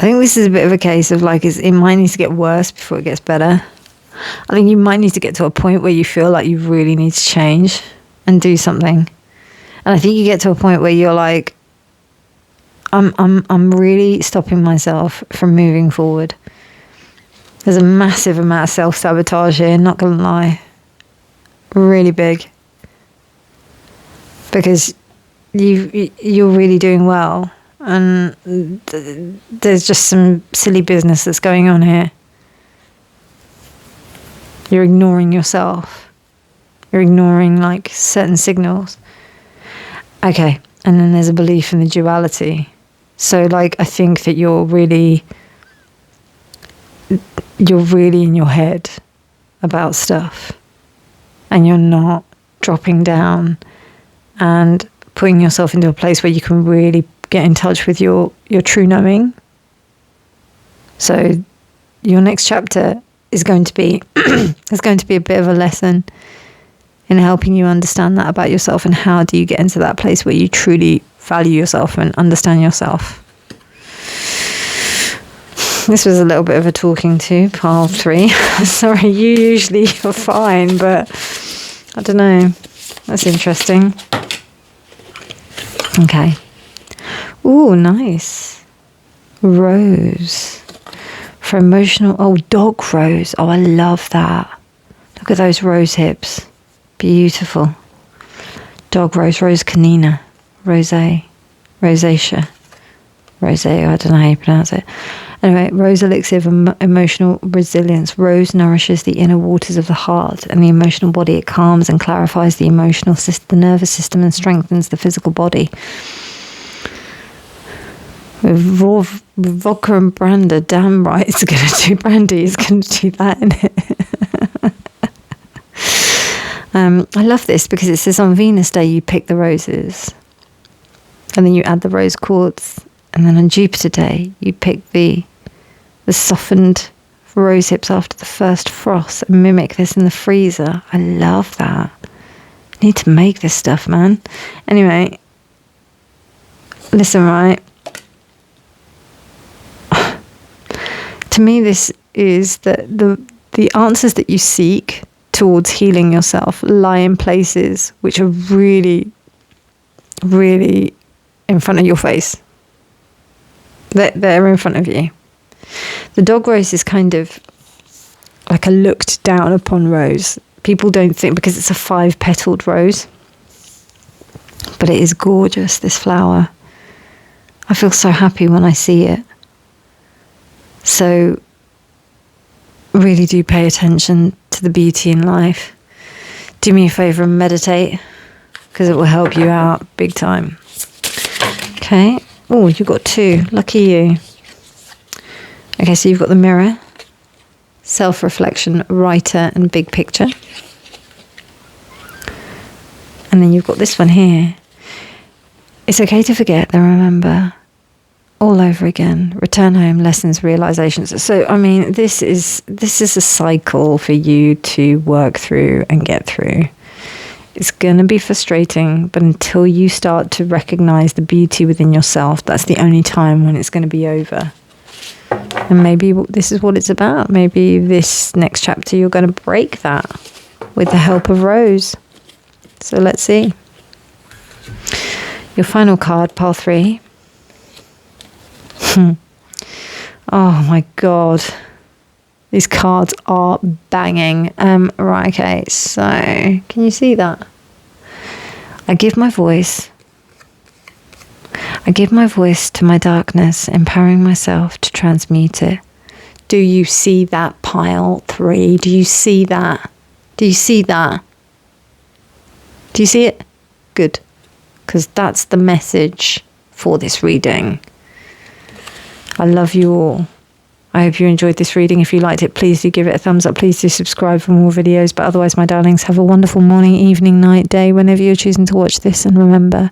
think this is a bit of a case of like, it might need to get worse before it gets better. I think you might need to get to a point where you feel like you really need to change and do something. And I think you get to a point where you're like, I'm really stopping myself from moving forward. There's a massive amount of self-sabotage here, not gonna lie. Really big. Because you're really doing well. And there's just some silly business that's going on here. You're ignoring yourself. You're ignoring like certain signals. Okay, and then there's a belief in the duality. So like, I think that you're really in your head. about stuff, and you're not dropping down and putting yourself into a place where you can really get in touch with your true knowing. So your next chapter is going to be a bit of a lesson in helping you understand that about yourself, and how do you get into that place where you truly value yourself and understand yourself. This was a little bit of a talking to, pile 3. Sorry, you're fine, but I don't know. That's interesting. Okay. Ooh, nice. Rose. For emotional... Oh, dog rose. Oh, I love that. Look at those rose hips. Beautiful. Dog rose. Rose canina. Rosé. Rosacea. Rosé, I don't know how you pronounce it. Anyway, rose elixir of emotional resilience. Rose nourishes the inner waters of the heart and the emotional body. It calms and clarifies the emotional system, the nervous system, and strengthens the physical body. With vodka and brandy, damn right, it's going to do brandy. It's going to do that, innit? I love this because it says on Venus Day you pick the roses, and then you add the rose quartz, and then on Jupiter Day you pick the softened rose hips after the first frost and mimic this in the freezer. I love that. I need to make this stuff, man. Anyway, listen, right? To me, this is that the answers that you seek towards healing yourself lie in places which are really, really in front of your face. They're in front of you. The dog rose is kind of like a looked down upon rose. People don't think, because it's a 5-petaled rose, but it is gorgeous, this flower. I feel so happy when I see it. So really do pay attention to the beauty in life. Do me a favor and meditate, because it will help you out big time. Okay. Oh, you got 2. Lucky you. Okay, so you've got the mirror, self-reflection, writer, and big picture. And then you've got this one here. It's okay to forget, then remember. All over again. Return home, lessons, realizations. So, I mean, this is a cycle for you to work through and get through. It's going to be frustrating, but until you start to recognize the beauty within yourself, that's the only time when it's going to be over. And maybe this is what it's about. Maybe this next chapter you're going to break that with the help of Rose. So let's see. Your final card, pile 3. Oh my god, these cards are banging. Right, okay, so can you see that? I give my voice to my darkness, empowering myself to transmute it. Do you see that, pile 3? Do you see that? Do you see that? Do you see it? Good, because that's the message for this reading. I love you all. I hope you enjoyed this reading. If you liked it, please do give it a thumbs up. Please do subscribe for more videos. But otherwise, my darlings, have a wonderful morning, evening, night, day, whenever you're choosing to watch this. And remember,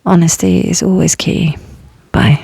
honesty is always key. Bye.